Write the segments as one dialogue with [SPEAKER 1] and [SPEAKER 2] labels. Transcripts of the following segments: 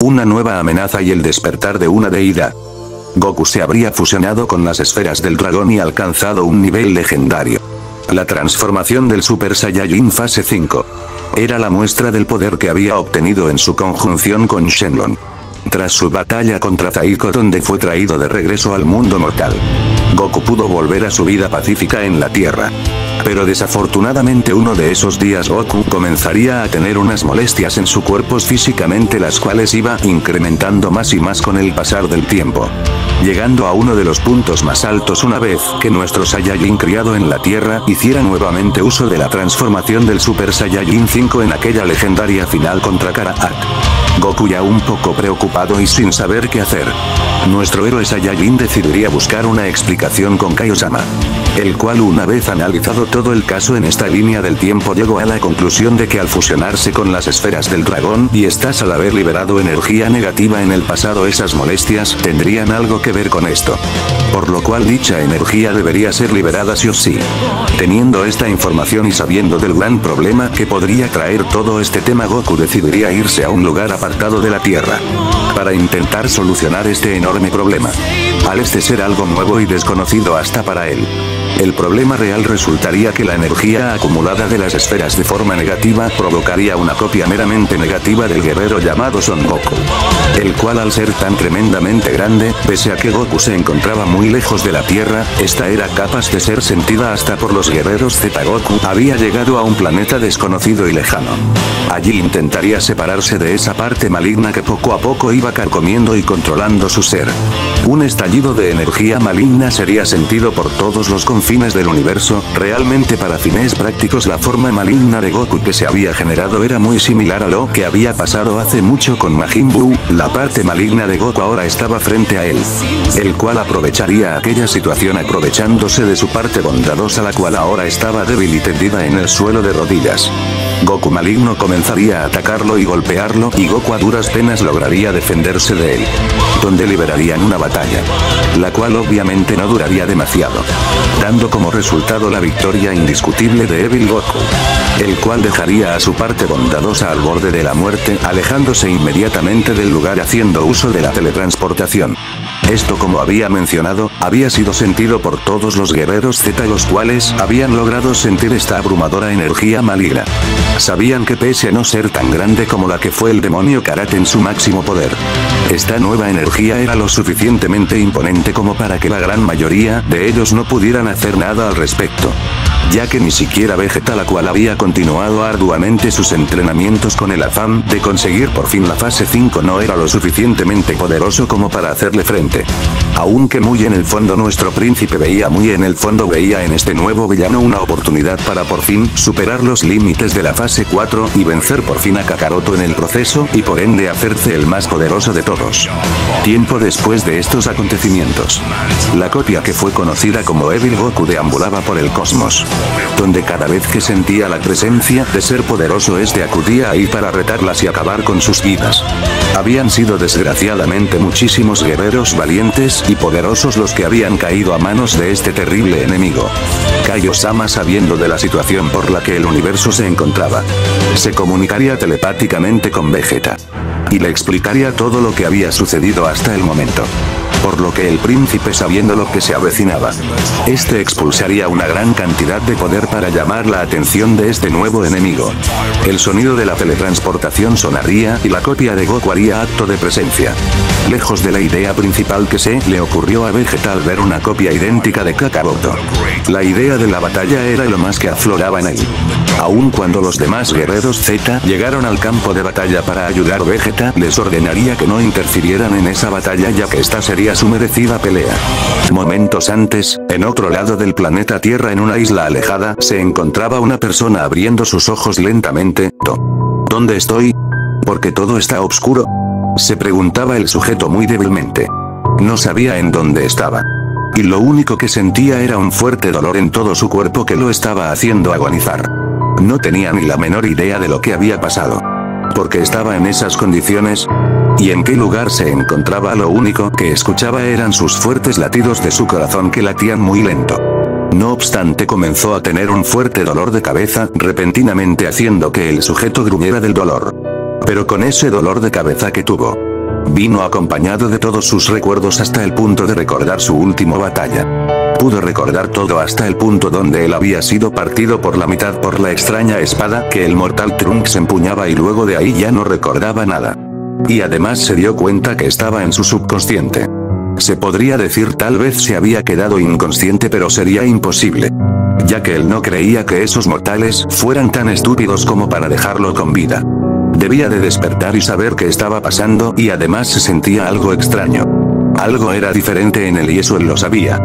[SPEAKER 1] Una nueva amenaza y el despertar de una deidad. Goku se habría fusionado con las esferas del dragón y alcanzado un nivel legendario. La transformación del Super Saiyajin fase 5. Era la muestra del poder que había obtenido en su conjunción con Shenlong. Tras su batalla contra Zaiko, donde fue traído de regreso al mundo mortal, Goku pudo volver a su vida pacífica en la Tierra. Pero desafortunadamente uno de esos días Goku comenzaría a tener unas molestias en su cuerpo físicamente, las cuales iba incrementando más y más con el pasar del tiempo, llegando a uno de los puntos más altos una vez que nuestro Saiyajin criado en la Tierra hiciera nuevamente uso de la transformación del Super Saiyajin 5 en aquella legendaria final contra Karahak. Goku, ya un poco preocupado y sin saber qué hacer, nuestro héroe Saiyajin decidiría buscar una explicación con Kaiosama, el cual, una vez analizado todo el caso en esta línea del tiempo, llegó a la conclusión de que al fusionarse con las esferas del dragón y estas al haber liberado energía negativa en el pasado, esas molestias tendrían algo que ver con esto. Por lo cual dicha energía debería ser liberada sí o sí. Teniendo esta información y sabiendo del gran problema que podría traer todo este tema, Goku decidiría irse a un lugar apartado de la Tierra para intentar solucionar este enorme problema, al ser algo nuevo y desconocido hasta para él. El problema real resultaría que la energía acumulada de las esferas de forma negativa provocaría una copia meramente negativa del guerrero llamado Son Goku, el cual, al ser tan tremendamente grande, pese a que Goku se encontraba muy lejos de la Tierra, esta era capaz de ser sentida hasta por los guerreros Z. Goku había llegado a un planeta desconocido y lejano. Allí intentaría separarse de esa parte maligna que poco a poco iba carcomiendo y controlando su ser. Un estallido de energía maligna sería sentido por todos los confines del universo. Realmente, para fines prácticos, la forma maligna de Goku que se había generado era muy similar a lo que había pasado hace mucho con Majin Buu. La parte maligna de Goku ahora estaba frente a él, el cual aprovecharía aquella situación aprovechándose de su parte bondadosa, la cual ahora estaba débil y tendida en el suelo de rodillas. Goku maligno comenzaría a atacarlo y golpearlo, y Goku a duras penas lograría defenderse de él, donde liberarían una batalla, la cual obviamente no duraría demasiado, dando como resultado la victoria indiscutible de Evil Goku, el cual dejaría a su parte bondadosa al borde de la muerte, alejándose inmediatamente del lugar haciendo uso de la teletransportación. Esto, como había mencionado, había sido sentido por todos los guerreros Z, los cuales habían logrado sentir esta abrumadora energía maligna. Sabían que pese a no ser tan grande como la que fue el demonio Karate en su máximo poder, esta nueva energía era lo suficientemente imponente como para que la gran mayoría de ellos no pudieran hacer nada al respecto, ya que ni siquiera Vegeta, la cual había continuado arduamente sus entrenamientos con el afán de conseguir por fin la fase 5, no era lo suficientemente poderoso como para hacerle frente. Aunque muy en el fondo nuestro príncipe veía en este nuevo villano una oportunidad para por fin superar los límites de la fase 4 y vencer por fin a Kakaroto en el proceso, y por ende hacerse el más poderoso de todos. Tiempo después de estos acontecimientos, la copia que fue conocida como Evil Goku deambulaba por el cosmos, donde cada vez que sentía la presencia de ser poderoso este acudía ahí para retarlas y acabar con sus vidas. Habían sido desgraciadamente muchísimos guerreros valientes y poderosos los que habían caído a manos de este terrible enemigo. Kaiosama, sabiendo de la situación por la que el universo se encontraba, se comunicaría telepáticamente con Vegeta y le explicaría todo lo que había sucedido hasta el momento. Por lo que el príncipe, sabiendo lo que se avecinaba, este expulsaría una gran cantidad de poder para llamar la atención de este nuevo enemigo. El sonido de la teletransportación sonaría y la copia de Goku haría acto de presencia. Lejos de la idea principal que se le ocurrió a Vegeta al ver una copia idéntica de Kakaroto, la idea de la batalla era lo más que afloraba en él. Aun cuando los demás guerreros Z llegaron al campo de batalla para ayudar, Vegeta les ordenaría que no interfirieran en esa batalla, ya que esta sería su merecida pelea. Momentos antes, en otro lado del planeta Tierra, en una isla alejada, se encontraba una persona abriendo sus ojos lentamente. ¿Dónde estoy? ¿Por qué todo está oscuro?, se preguntaba el sujeto muy débilmente. No sabía en dónde estaba, y lo único que sentía era un fuerte dolor en todo su cuerpo que lo estaba haciendo agonizar. No tenía ni la menor idea de lo que había pasado, porque estaba en esas condiciones, y en qué lugar se encontraba. Lo único que escuchaba eran sus fuertes latidos de su corazón que latían muy lento. No obstante, comenzó a tener un fuerte dolor de cabeza repentinamente, haciendo que el sujeto gruñera del dolor. Pero con ese dolor de cabeza que tuvo, Vino acompañado de todos sus recuerdos hasta el punto de recordar su última batalla. Pudo recordar todo hasta el punto donde él había sido partido por la mitad por la extraña espada que el mortal Trunks empuñaba y luego de ahí ya no recordaba nada. Y además se dio cuenta que estaba en su subconsciente. Se podría decir tal vez se había quedado inconsciente, pero sería imposible, ya que él no creía que esos mortales fueran tan estúpidos como para dejarlo con vida. Debía de despertar y saber qué estaba pasando, y además se sentía algo extraño. Algo era diferente en él y eso él lo sabía.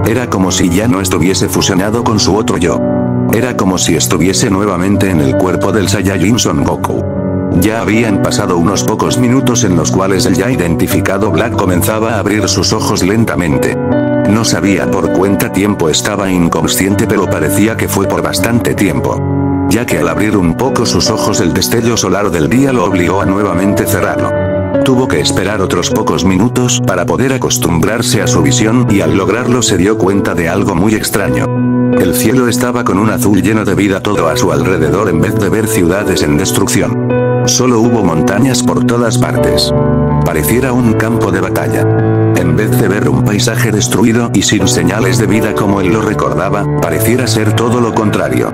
[SPEAKER 1] Era como si ya no estuviese fusionado con su otro yo. Era como si estuviese nuevamente en el cuerpo del Saiyajin Son Goku. Ya habían pasado unos pocos minutos en los cuales el ya identificado Black comenzaba a abrir sus ojos lentamente. No sabía por cuánto tiempo estaba inconsciente, pero parecía que fue por bastante tiempo, ya que al abrir un poco sus ojos el destello solar del día lo obligó a nuevamente cerrarlo. Tuvo que esperar otros pocos minutos para poder acostumbrarse a su visión y al lograrlo se dio cuenta de algo muy extraño. El cielo estaba con un azul lleno de vida todo a su alrededor en vez de ver ciudades en destrucción. Solo hubo montañas por todas partes. Pareciera un campo de batalla. En vez de ver un paisaje destruido y sin señales de vida como él lo recordaba, pareciera ser todo lo contrario.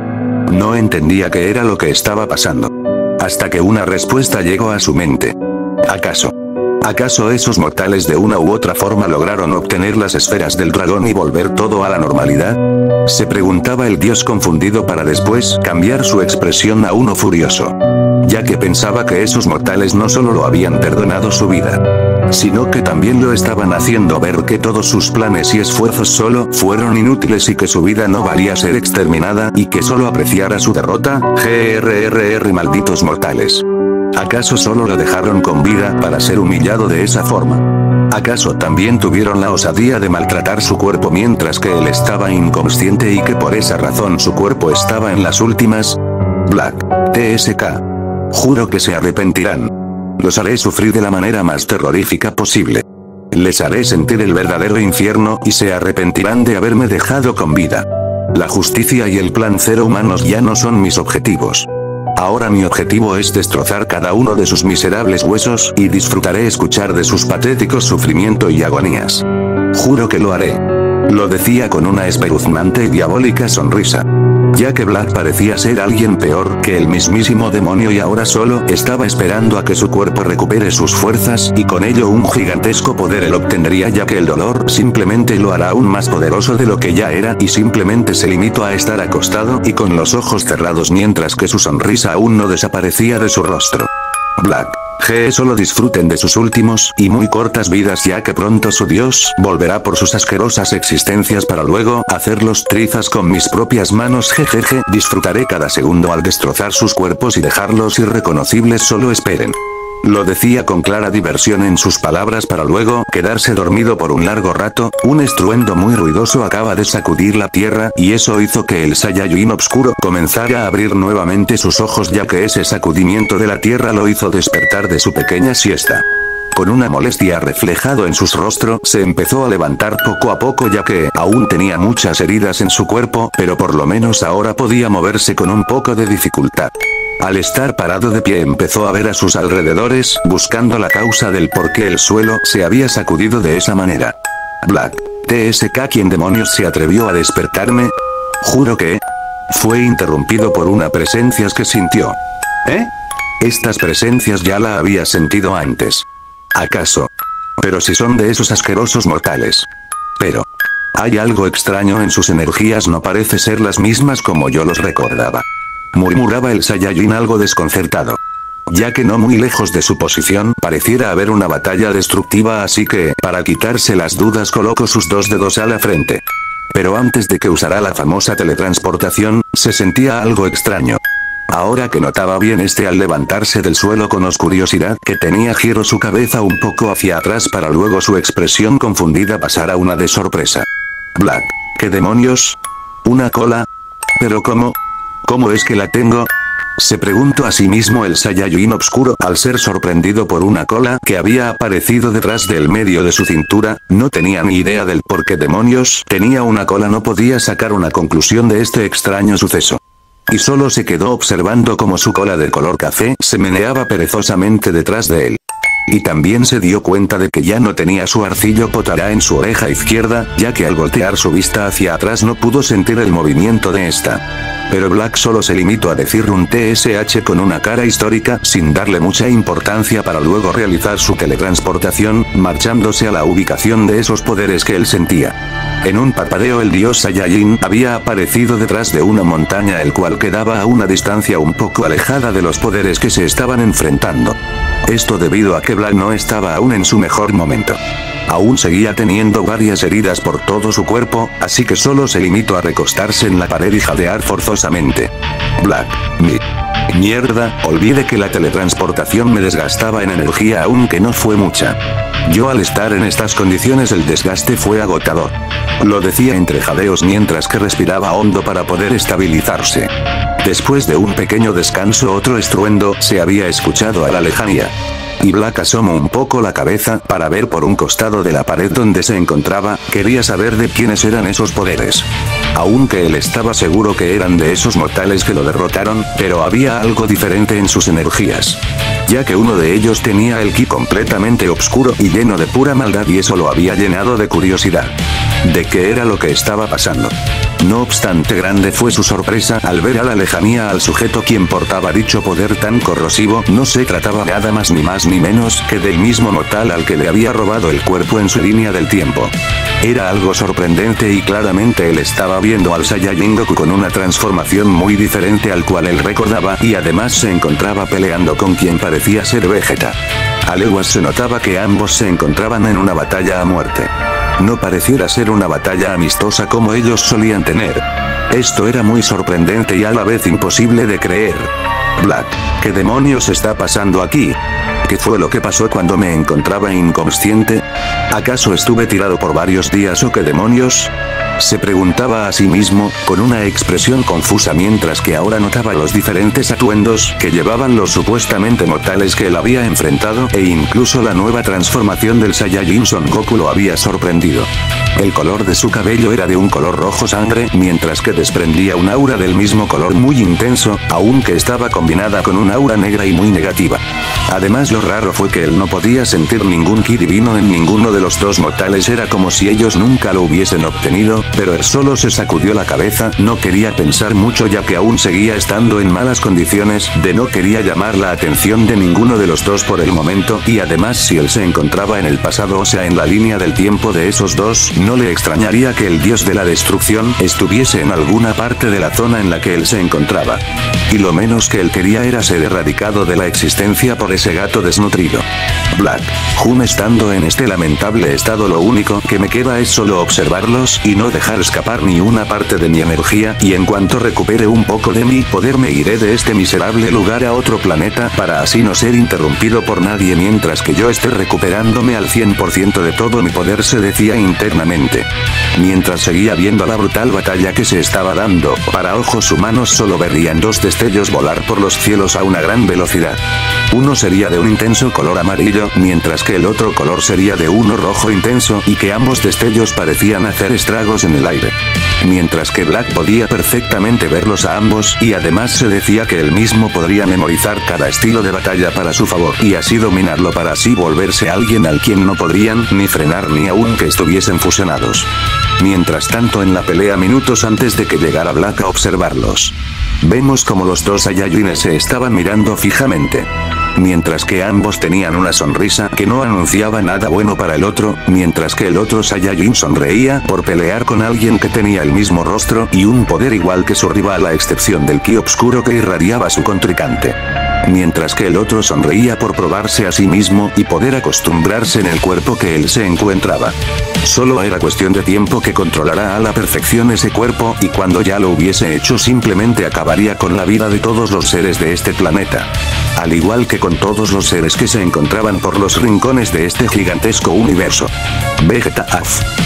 [SPEAKER 1] No entendía qué era lo que estaba pasando. Hasta que una respuesta llegó a su mente. ¿Acaso esos mortales de una u otra forma lograron obtener las esferas del dragón y volver todo a la normalidad? Se preguntaba el dios confundido para después cambiar su expresión a uno furioso, ya que pensaba que esos mortales no solo lo habían perdonado su vida, sino que también lo estaban haciendo ver que todos sus planes y esfuerzos solo fueron inútiles y que su vida no valía ser exterminada y que solo apreciara su derrota. Malditos mortales. ¿Acaso solo lo dejaron con vida para ser humillado de esa forma? ¿Acaso también tuvieron la osadía de maltratar su cuerpo mientras que él estaba inconsciente y que por esa razón su cuerpo estaba en las últimas? Black, TSK. Juro que se arrepentirán. Los haré sufrir de la manera más terrorífica posible. Les haré sentir el verdadero infierno y se arrepentirán de haberme dejado con vida. La justicia y el plan cero humanos ya no son mis objetivos. Ahora mi objetivo es destrozar cada uno de sus miserables huesos y disfrutaré escuchar de sus patéticos sufrimientos y agonías. Juro que lo haré. Lo decía con una espeluznante y diabólica sonrisa, ya que Black parecía ser alguien peor que el mismísimo demonio y ahora solo estaba esperando a que su cuerpo recupere sus fuerzas y con ello un gigantesco poder él obtendría, ya que el dolor simplemente lo hará aún más poderoso de lo que ya era y simplemente se limitó a estar acostado y con los ojos cerrados mientras que su sonrisa aún no desaparecía de su rostro. Black. Solo disfruten de sus últimos y muy cortas vidas, ya que pronto su dios volverá por sus asquerosas existencias para luego hacerlos trizas con mis propias manos. Jejeje, disfrutaré cada segundo al destrozar sus cuerpos y dejarlos irreconocibles, solo esperen. Lo decía con clara diversión en sus palabras para luego quedarse dormido por un largo rato. Un estruendo muy ruidoso acaba de sacudir la tierra y eso hizo que el Saiyajin oscuro comenzara a abrir nuevamente sus ojos, ya que ese sacudimiento de la tierra lo hizo despertar de su pequeña siesta. Con una molestia reflejado en su rostro, se empezó a levantar poco a poco, ya que aún tenía muchas heridas en su cuerpo, pero por lo menos ahora podía moverse con un poco de dificultad. Al estar parado de pie empezó a ver a sus alrededores, buscando la causa del por qué el suelo se había sacudido de esa manera. Black. TSK, ¿quién demonios se atrevió a despertarme? Juro que... Fue interrumpido por una presencia que sintió. Estas presencias ya la había sentido antes. ¿Acaso? Pero si son de esos asquerosos mortales. Pero... hay algo extraño en sus energías, no parece ser las mismas como yo los recordaba. Murmuraba el Saiyajin algo desconcertado, ya que no muy lejos de su posición pareciera haber una batalla destructiva, así que, para quitarse las dudas, colocó sus dos dedos a la frente. Pero antes de que usara la famosa teletransportación, se sentía algo extraño. Ahora que notaba bien al levantarse del suelo con curiosidad que tenía, giró su cabeza un poco hacia atrás para luego su expresión confundida pasar a una de sorpresa. Black. ¿Qué demonios? ¿Una cola? ¿Pero cómo? ¿Cómo es que la tengo? Se preguntó a sí mismo el Saiyajin oscuro al ser sorprendido por una cola que había aparecido detrás del medio de su cintura. No tenía ni idea del por qué demonios tenía una cola, no podía sacar una conclusión de este extraño suceso. Y solo se quedó observando cómo su cola de color café se meneaba perezosamente detrás de él. Y también se dio cuenta de que ya no tenía su arcillo Potara en su oreja izquierda, ya que al voltear su vista hacia atrás no pudo sentir el movimiento de esta. Pero Black solo se limitó a decir un TSH con una cara histórica, sin darle mucha importancia, para luego realizar su teletransportación, marchándose a la ubicación de esos poderes que él sentía. En un parpadeo el dios Saiyajin había aparecido detrás de una montaña, el cual quedaba a una distancia un poco alejada de los poderes que se estaban enfrentando. Esto debido a que Black no estaba aún en su mejor momento. Aún seguía teniendo varias heridas por todo su cuerpo, así que solo se limitó a recostarse en la pared y jadear forzosamente. Black. Mierda, olvidé que la teletransportación me desgastaba en energía, aunque no fue mucha. Yo al estar en estas condiciones el desgaste fue agotador. Lo decía entre jadeos mientras que respiraba hondo para poder estabilizarse. Después de un pequeño descanso otro estruendo se había escuchado a la lejanía. Y Black asomó un poco la cabeza para ver por un costado de la pared donde se encontraba, quería saber de quiénes eran esos poderes. Aunque él estaba seguro que eran de esos mortales que lo derrotaron, pero había algo diferente en sus energías. Ya que uno de ellos tenía el ki completamente oscuro y lleno de pura maldad, y eso lo había llenado de curiosidad. De qué era lo que estaba pasando. No obstante, grande fue su sorpresa al ver a la lejanía al sujeto quien portaba dicho poder tan corrosivo. No se trataba nada más ni menos que del mismo mortal al que le había robado el cuerpo en su línea del tiempo. Era algo sorprendente y claramente él estaba viendo al Saiyajin Goku con una transformación muy diferente al cual él recordaba, y además se encontraba peleando con quien parecía ser Vegeta. A leguas se notaba que ambos se encontraban en una batalla a muerte. No pareciera ser una batalla amistosa como ellos solían tener. Esto era muy sorprendente y a la vez imposible de creer. Black, ¿qué demonios está pasando aquí? ¿Qué fue lo que pasó cuando me encontraba inconsciente? ¿Acaso estuve tirado por varios días o qué demonios? Se preguntaba a sí mismo, con una expresión confusa, mientras que ahora notaba los diferentes atuendos que llevaban los supuestamente mortales que él había enfrentado, e incluso la nueva transformación del Saiyajin Son Goku lo había sorprendido. El color de su cabello era de un color rojo sangre, mientras que desprendía un aura del mismo color muy intenso, aunque estaba combinada con un aura negra y muy negativa. Además, lo raro fue que él no podía sentir ningún ki divino en ninguno de los dos mortales, era como si ellos nunca lo hubiesen obtenido, pero él solo se sacudió la cabeza, no quería pensar mucho ya que aún seguía estando en malas condiciones, no quería llamar la atención de ninguno de los dos por el momento, y además si él se encontraba en el pasado, o sea en la línea del tiempo de esos dos, no le extrañaría que el dios de la destrucción estuviese en alguna parte de la zona en la que él se encontraba. Y lo menos que él quería era ser erradicado de la existencia por ese gato desnutrido. Black. Estando en este lamentable estado, lo único que me queda es solo observarlos y no dejar escapar ni una parte de mi energía, y en cuanto recupere un poco de mi poder me iré de este miserable lugar a otro planeta para así no ser interrumpido por nadie mientras que yo esté recuperándome al 100% de todo mi poder, se decía internamente. Mientras seguía viendo la brutal batalla que se estaba dando, para ojos humanos solo verían dos destellos volar por los cielos a una gran velocidad. Uno sería de un intenso color amarillo, mientras que el otro color sería de uno rojo intenso, y que ambos destellos parecían hacer estragos en el aire. Mientras que Black podía perfectamente verlos a ambos, y además se decía que él mismo podría memorizar cada estilo de batalla para su favor, y así dominarlo para así volverse alguien al quien no podrían ni frenar ni aun que estuviesen fusionados. Mientras tanto, en la pelea minutos antes de que llegara Black a observarlos, vemos como los dos Saiyajines se estaban mirando fijamente. Mientras que ambos tenían una sonrisa que no anunciaba nada bueno para el otro, mientras que el otro Saiyajin sonreía por pelear con alguien que tenía el mismo rostro y un poder igual que su rival, a excepción del ki oscuro que irradiaba su contrincante. Mientras que el otro sonreía por probarse a sí mismo y poder acostumbrarse en el cuerpo que él se encontraba. Solo era cuestión de tiempo que controlara a la perfección ese cuerpo, y cuando ya lo hubiese hecho simplemente acabaría con la vida de todos los seres de este planeta. Al igual que con todos los seres que se encontraban por los rincones de este gigantesco universo. Vegeta,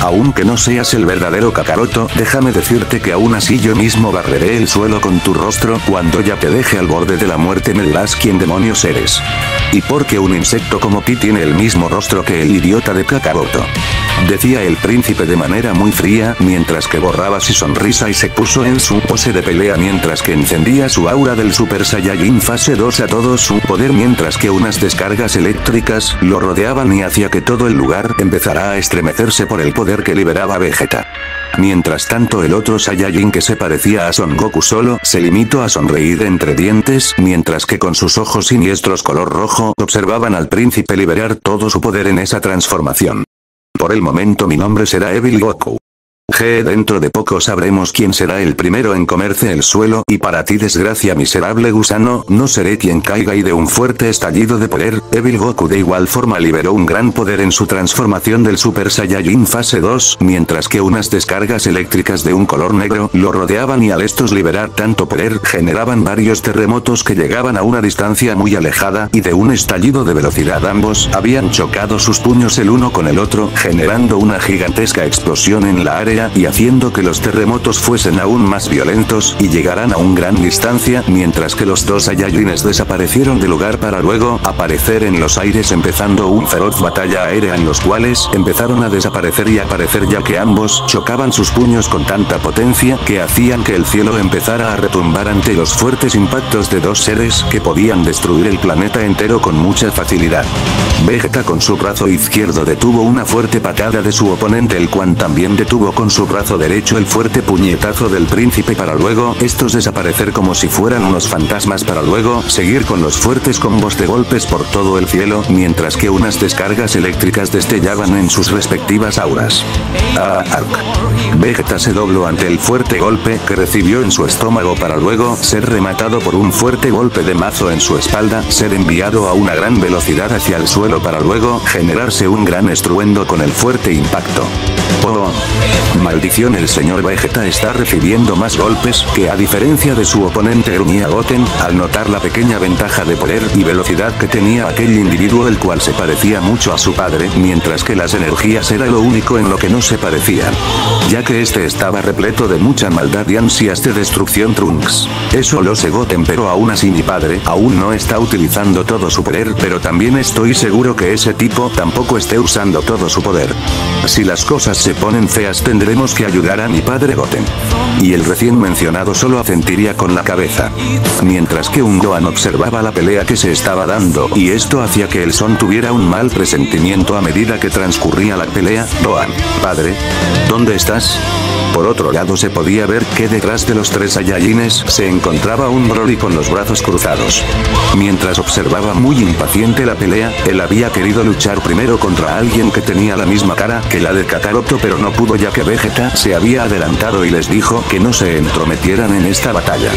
[SPEAKER 1] aunque no seas el verdadero Kakaroto, déjame decirte que aún así yo mismo barreré el suelo con tu rostro. Cuando ya te deje al borde de la muerte me dirás quién demonios eres. ¿Y por qué un insecto como ti tiene el mismo rostro que el idiota de Kakaroto?, decía el príncipe de manera muy fría, mientras que borraba su sonrisa y se puso en su pose de pelea mientras que encendía su aura del Super Saiyajin fase 2 a todo su poder mientras que unas descargas eléctricas lo rodeaban y hacía que todo el lugar empezara a estremecerse por el poder que liberaba Vegeta. Mientras tanto el otro Saiyajin que se parecía a Son Goku solo se limitó a sonreír entre dientes mientras que con sus ojos siniestros color rojo observaban al príncipe liberar todo su poder en esa transformación. Por el momento mi nombre será Evil Goku. Dentro de poco sabremos quién será el primero en comerse el suelo y para ti desgracia miserable gusano, no seré quien caiga y de un fuerte estallido de poder, Evil Goku de igual forma liberó un gran poder en su transformación del Super Saiyajin fase 2, mientras que unas descargas eléctricas de un color negro lo rodeaban y al estos liberar tanto poder generaban varios terremotos que llegaban a una distancia muy alejada y de un estallido de velocidad ambos habían chocado sus puños el uno con el otro generando una gigantesca explosión en la área y haciendo que los terremotos fuesen aún más violentos y llegaran a una gran distancia mientras que los dos Saiyajines desaparecieron del lugar para luego aparecer en los aires empezando una feroz batalla aérea en los cuales empezaron a desaparecer y aparecer ya que ambos chocaban sus puños con tanta potencia que hacían que el cielo empezara a retumbar ante los fuertes impactos de dos seres que podían destruir el planeta entero con mucha facilidad. Vegeta con su brazo izquierdo detuvo una fuerte patada de su oponente el cual también detuvo con su brazo derecho el fuerte puñetazo del príncipe para luego estos desaparecer como si fueran unos fantasmas para luego seguir con los fuertes combos de golpes por todo el cielo mientras que unas descargas eléctricas destellaban en sus respectivas auras. Vegeta se dobló ante el fuerte golpe que recibió en su estómago para luego ser rematado por un fuerte golpe de mazo en su espalda, ser enviado a una gran velocidad hacia el suelo para luego generarse un gran estruendo con el fuerte impacto. ¡Oh! Maldición, el señor Vegeta está recibiendo más golpes que a diferencia de su oponente Unia Goten, al notar la pequeña ventaja de poder y velocidad que tenía aquel individuo el cual se parecía mucho a su padre, mientras que las energías era lo único en lo que no se parecían. Ya que este estaba repleto de mucha maldad y ansias de destrucción Trunks. Eso lo sé Goten pero aún así mi padre aún no está utilizando todo su poder pero también estoy seguro que ese tipo tampoco esté usando todo su poder. Si las cosas se ponen feas tendremos que ayudar a mi padre Goten. Y el recién mencionado solo asentiría con la cabeza. Mientras que un Gohan observaba la pelea que se estaba dando y esto hacía que el Son tuviera un mal presentimiento a medida que transcurría la pelea. Gohan, padre, ¿dónde estás? Por otro lado se podía ver que detrás de los tres Saiyajines se encontraba un Broly con los brazos cruzados. Mientras observaba muy impaciente la pelea, él había querido luchar primero contra alguien que tenía la misma cara que la de Kakaroto pero no pudo ya que Vegeta se había adelantado y les dijo que no se entrometieran en esta batalla.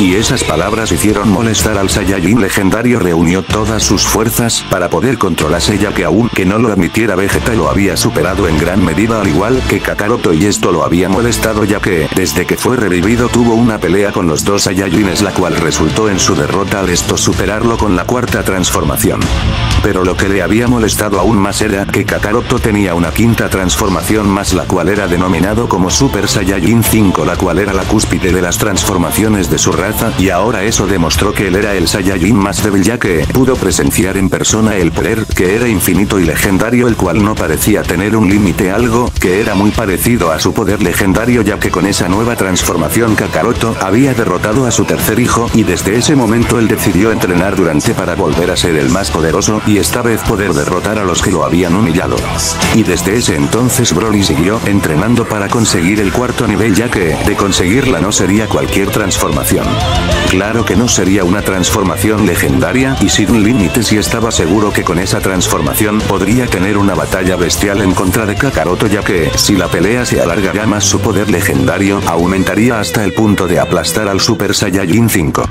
[SPEAKER 1] Y esas palabras hicieron molestar al Saiyajin legendario reunió todas sus fuerzas para poder controlarse ya que aún que no lo admitiera Vegeta lo había superado en gran medida al igual que Kakaroto y esto lo había molestado ya que desde que fue revivido tuvo una pelea con los dos Saiyajines la cual resultó en su derrota al esto superarlo con la cuarta transformación. Pero lo que le había molestado aún más era que Kakaroto tenía una quinta transformación más la cual era denominado como Super Saiyajin 5 la cual era la cúspide de las transformaciones de su raza y ahora eso demostró que él era el Saiyajin más débil ya que pudo presenciar en persona el poder que era infinito y legendario el cual no parecía tener un límite algo que era muy parecido a su poder legendario ya que con esa nueva transformación Kakaroto había derrotado a su tercer hijo y desde ese momento él decidió entrenar durante para volver a ser el más poderoso y esta vez poder derrotar a los que lo habían humillado. Y desde ese entonces Broly siguió entrenando para conseguir el cuarto nivel ya que de conseguirla no sería cualquier transformación. Claro que no sería una transformación legendaria y sin límites y estaba seguro que con esa transformación podría tener una batalla bestial en contra de Kakaroto ya que si la pelea se alargaría más su poder legendario aumentaría hasta el punto de aplastar al Super Saiyajin 5.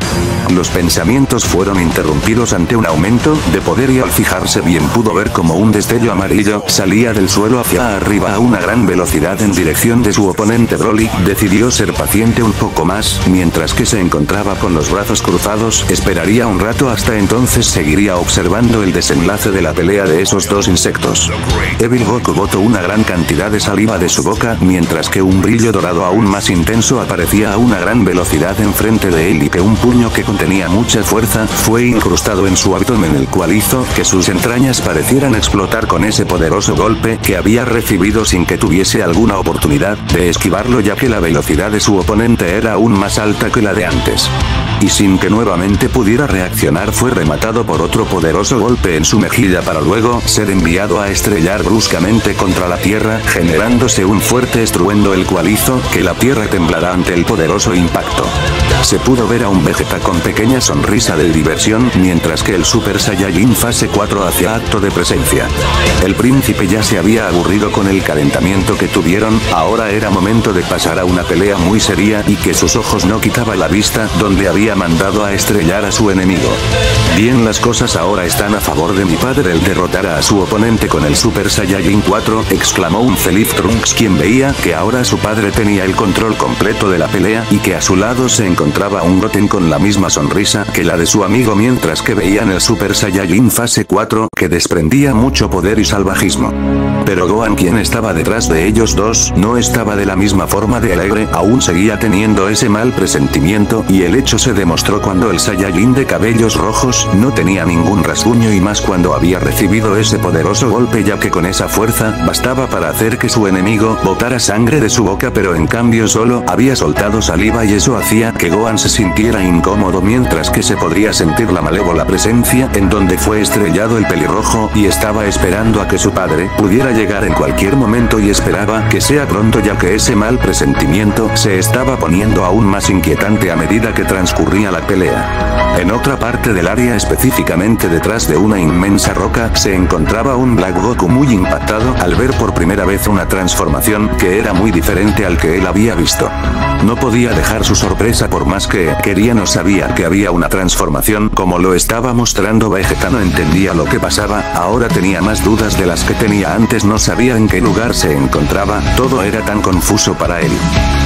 [SPEAKER 1] Los pensamientos fueron interrumpidos ante un aumento de poder y al fijarse bien pudo ver como un destello amarillo salía del suelo hacia arriba a una gran velocidad en dirección de su oponente Broly. Decidió ser paciente un poco más, mientras que se encontraba con los brazos cruzados, esperaría un rato hasta entonces seguiría observando el desenlace de la pelea de esos dos insectos. Evil Goku botó una gran cantidad de saliva de su boca mientras que un un brillo dorado aún más intenso aparecía a una gran velocidad enfrente de él y que un puño que contenía mucha fuerza fue incrustado en su abdomen, el cual hizo que sus entrañas parecieran explotar con ese poderoso golpe que había recibido sin que tuviese alguna oportunidad de esquivarlo, ya que la velocidad de su oponente era aún más alta que la de antes. Y sin que nuevamente pudiera reaccionar fue rematado por otro poderoso golpe en su mejilla para luego ser enviado a estrellar bruscamente contra la tierra, generándose un fuerte estruendo el cual hizo que la tierra temblara ante el poderoso impacto. Se pudo ver a un Vegeta con pequeña sonrisa de diversión mientras que el Super Saiyajin fase 4 hacía acto de presencia. El príncipe ya se había aburrido con el calentamiento que tuvieron, ahora era momento de pasar a una pelea muy seria y que sus ojos no quitaba la vista donde había mandado a estrellar a su enemigo. Bien, las cosas ahora están a favor de mi padre. El derrotara a su oponente con el Super Saiyajin 4, exclamó un feliz Trunks, quien veía que ahora su padre tenía el control completo de la pelea y que a su lado se encontraba un Goten con la misma sonrisa que la de su amigo, mientras que veían el Super Saiyajin fase 4 que desprendía mucho poder y salvajismo. Pero Gohan, quien estaba detrás de ellos dos, no estaba de la misma forma de alegre, aún seguía teniendo ese mal presentimiento y el hecho se demostró cuando el Saiyajin de cabellos rojos no tenía ningún rasguño y más cuando había recibido ese poderoso golpe, ya que con esa fuerza bastaba para hacer que su enemigo botara sangre de su boca, pero en cambio solo había soltado saliva y eso hacía que Gohan se sintiera incómodo, mientras que se podría sentir la malévola presencia en donde fue estrellado el pelirrojo y estaba esperando a que su padre pudiera llegar en cualquier momento y esperaba que sea pronto, ya que ese mal presentimiento se estaba poniendo aún más inquietante a medida que transcurría la pelea. En otra parte del área, específicamente detrás de una inmensa roca, se encontraba un Black Goku muy impactado al ver por primera vez una transformación que era muy diferente al que él había visto. No podía dejar su sorpresa por más que quería, no sabía que había una transformación como lo estaba mostrando Vegeta, no entendía lo que pasaba, ahora tenía más dudas de las que tenía antes, no sabía en qué lugar se encontraba, todo era tan confuso para él.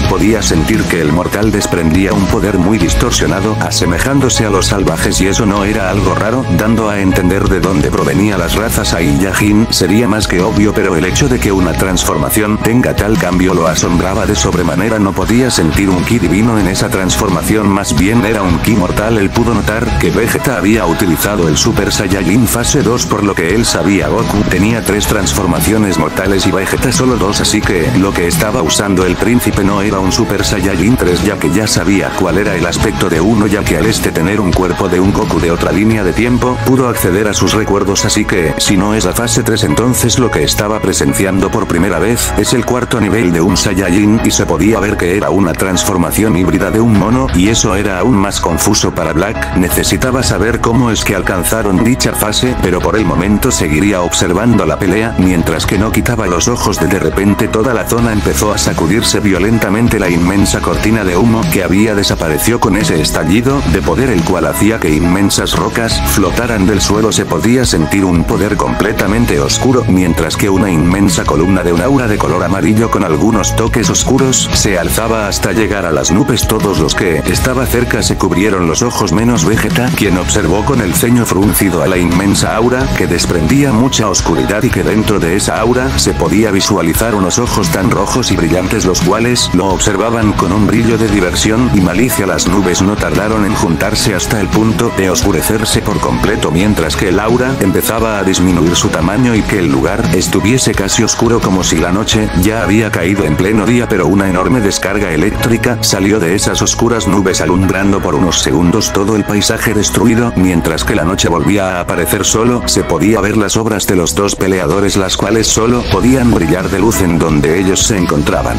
[SPEAKER 1] Podía sentir que el mortal desprendía un poder muy distorsionado, asemejándose a los salvajes, y eso no era algo raro, dando a entender de dónde provenía las razas Saiyajin sería más que obvio, pero el hecho de que una transformación tenga tal cambio lo asombraba de sobremanera. No podía sentir un ki divino en esa transformación, más bien era un ki mortal. Él pudo notar que Vegeta había utilizado el Super Saiyajin fase 2, por lo que él sabía Goku tenía 3 transformaciones mortales y Vegeta solo 2, así que lo que estaba usando el príncipe no era un Super Saiyajin 3, ya que ya sabía cuál era el aspecto de uno, ya que al tener un cuerpo de un Goku de otra línea de tiempo, pudo acceder a sus recuerdos, así que si no es la fase 3, entonces lo que estaba presenciando por primera vez es el cuarto nivel de un Saiyajin, y se podía ver que era una transformación híbrida de un mono, y eso era aún más confuso para Black. Necesitaba saber cómo es que alcanzaron dicha fase, pero por el momento seguiría observando la pelea, mientras que no quitaba los ojos de repente toda la zona empezó a sacudirse violentamente. La inmensa cortina de humo que había desapareció con ese estallido de poder, el cual hacía que inmensas rocas flotaran del suelo. Se podía sentir un poder completamente oscuro, mientras que una inmensa columna de un aura de color amarillo con algunos toques oscuros se alzaba hasta llegar a las nubes. Todos los que estaba cerca se cubrieron los ojos menos Vegeta, quien observó con el ceño fruncido a la inmensa aura que desprendía mucha oscuridad y que dentro de esa aura se podía visualizar unos ojos tan rojos y brillantes, los cuales lo observaban con un brillo de diversión y malicia. Las nubes no tardaron en juntarse hasta el punto de oscurecerse por completo, mientras que el aura empezaba a disminuir su tamaño y que el lugar estuviese casi oscuro, como si la noche ya había caído en pleno día. Pero una enorme descarga eléctrica salió de esas oscuras nubes, alumbrando por unos segundos todo el paisaje destruido, mientras que la noche volvía a aparecer. Solo se podía ver las obras de los dos peleadores, las cuales solo podían brillar de luz en donde ellos se encontraban.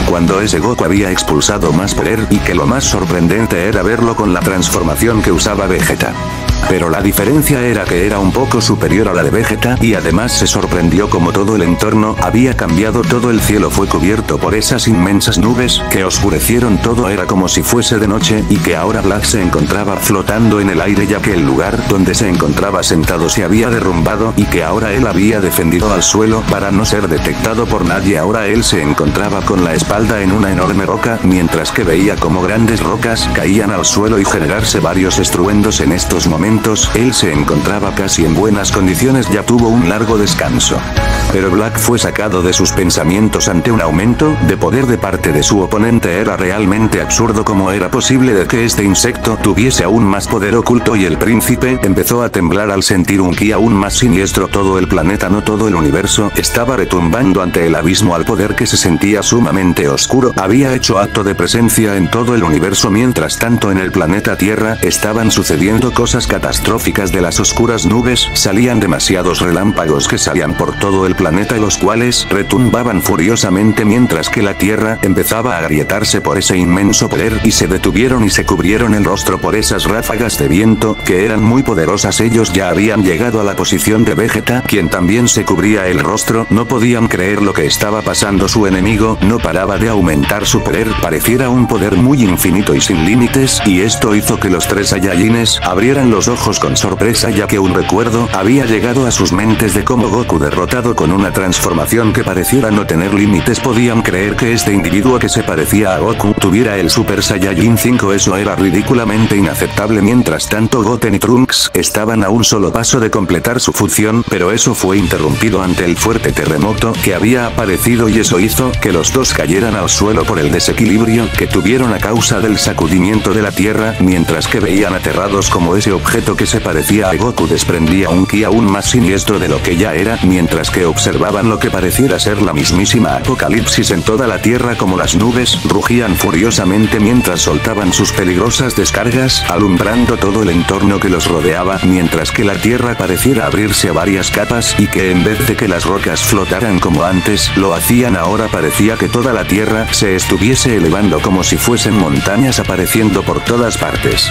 [SPEAKER 1] Cuando ese Goku había expulsado más poder, y que lo más sorprendente era verlo con la transformación que usaba Vegeta. Pero la diferencia era que era un poco superior a la de Vegeta, y además se sorprendió como todo el entorno había cambiado. Todo el cielo fue cubierto por esas inmensas nubes que oscurecieron todo, era como si fuese de noche, y que ahora Black se encontraba flotando en el aire, ya que el lugar donde se encontraba sentado se había derrumbado y que ahora él había defendido al suelo para no ser detectado por nadie. Ahora él se encontraba con la espalda en una enorme roca, mientras que veía como grandes rocas caían al suelo y generarse varios estruendos. En estos momentos él se encontraba casi en buenas condiciones, ya tuvo un largo descanso. Pero Black fue sacado de sus pensamientos ante un aumento de poder de parte de su oponente. Era realmente absurdo cómo era posible de que este insecto tuviese aún más poder oculto, y el príncipe empezó a temblar al sentir un ki aún más siniestro. Todo el planeta, no todo el universo, estaba retumbando ante el abismo al poder que se sentía sumamente oscuro. Había hecho acto de presencia en todo el universo. Mientras tanto, en el planeta Tierra estaban sucediendo cosas catastróficas. De las oscuras nubes salían demasiados relámpagos que salían por todo el planeta, los cuales retumbaban furiosamente, mientras que la Tierra empezaba a agrietarse por ese inmenso poder, y se detuvieron y se cubrieron el rostro por esas ráfagas de viento que eran muy poderosas. Ellos ya habían llegado a la posición de Vegeta, quien también se cubría el rostro. No podían creer lo que estaba pasando. Su enemigo no paraba de aumentar su poder, pareciera un poder muy infinito y sin límites, y esto hizo que los tres Saiyajines abrieran los ojos con sorpresa, ya que un recuerdo había llegado a sus mentes de cómo Goku, derrotado con una transformación que pareciera no tener límites, podían creer que este individuo que se parecía a Goku tuviera el Super Saiyajin 5. Eso era ridículamente inaceptable. Mientras tanto, Goten y Trunks estaban a un solo paso de completar su función, pero eso fue interrumpido ante el fuerte terremoto que había aparecido, y eso hizo que los dos cayeran al suelo por el desequilibrio que tuvieron a causa del sacudimiento de la tierra, mientras que veían aterrados como ese objeto que se parecía a Goku desprendía un ki aún más siniestro de lo que ya era, mientras que observaban lo que pareciera ser la mismísima apocalipsis en toda la tierra. Como las nubes rugían furiosamente mientras soltaban sus peligrosas descargas, alumbrando todo el entorno que los rodeaba, mientras que la tierra pareciera abrirse a varias capas, y que en vez de que las rocas flotaran como antes lo hacían ahora, parecía que toda la tierra se estuviese elevando como si fuesen montañas apareciendo por todas partes.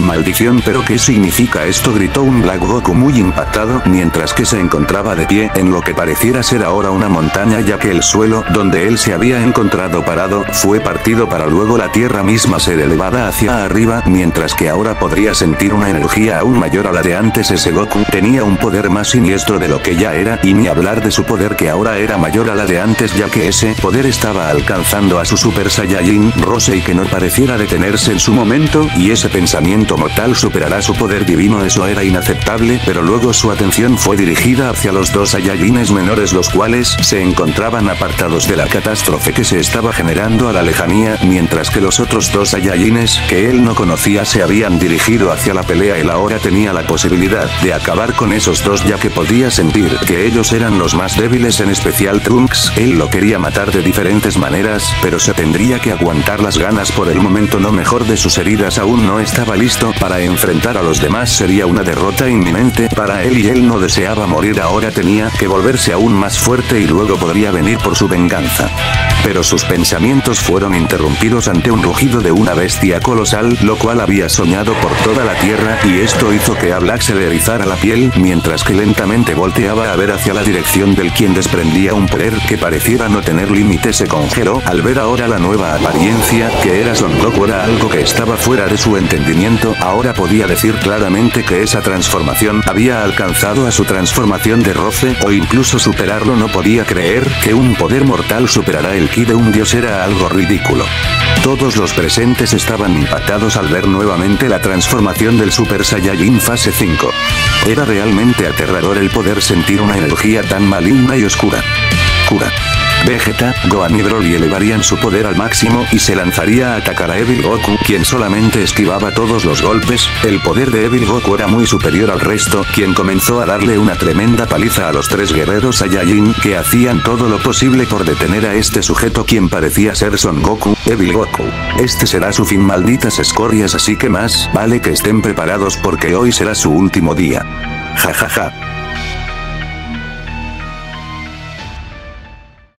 [SPEAKER 1] Maldición, ¿pero qué significa esto?, gritó un Black Goku muy impactado, mientras que se encontraba de pie en lo que pareciera ser ahora una montaña, ya que el suelo donde él se había encontrado parado fue partido para luego la tierra misma ser elevada hacia arriba, mientras que ahora podría sentir una energía aún mayor a la de antes. Ese Goku tenía un poder más siniestro de lo que ya era, y ni hablar de su poder que ahora era mayor a la de antes, ya que ese poder estaba alcanzando a su Super Saiyajin Rose y que no pareciera detenerse en su momento, y ese pensamiento mortal superará su poder divino. Eso era inaceptable, pero luego su atención fue dirigida hacia los dos Saiyajines menores, los cuales se encontraban apartados de la catástrofe que se estaba generando a la lejanía, mientras que los otros dos Saiyajines que él no conocía se habían dirigido hacia la pelea. Él ahora tenía la posibilidad de acabar con esos dos, ya que podía sentir que ellos eran los más débiles, en especial Trunks. Él lo quería matar de diferentes maneras, pero se tendría que aguantar las ganas por el momento. No mejor de sus heridas, aún no estaba listo para enfrentar a los demás. Sería una derrota inminente para él, y él no deseaba morir. Ahora tenía que volverse aún más fuerte y luego podría venir por su venganza. Pero sus pensamientos fueron interrumpidos ante un rugido de una bestia colosal, lo cual había soñado por toda la tierra, y esto hizo que a Black se le erizara la piel, mientras que lentamente volteaba a ver hacia la dirección del quien desprendía un poder que pareciera no tener límite. Se congeló al ver ahora la nueva apariencia, que era Son Goku. Era algo que estaba fuera de su entendimiento. Ahora podía decir claramente que esa transformación había alcanzado a su transformación de roce, o incluso superarlo. No podía creer que un poder mortal superara el ki de un dios. Era algo ridículo. Todos los presentes estaban impactados al ver nuevamente la transformación del Super Saiyajin fase 5. Era realmente aterrador el poder sentir una energía tan maligna y oscura. Vegeta, Gohan y Broly elevarían su poder al máximo y se lanzaría a atacar a Evil Goku, quien solamente esquivaba todos los golpes. El poder de Evil Goku era muy superior al resto, quien comenzó a darle una tremenda paliza a los tres guerreros Saiyajin, que hacían todo lo posible por detener a este sujeto, quien parecía ser Son Goku. Evil Goku, este será su fin, malditas escorias, así que más vale que estén preparados porque hoy será su último día. Jajaja.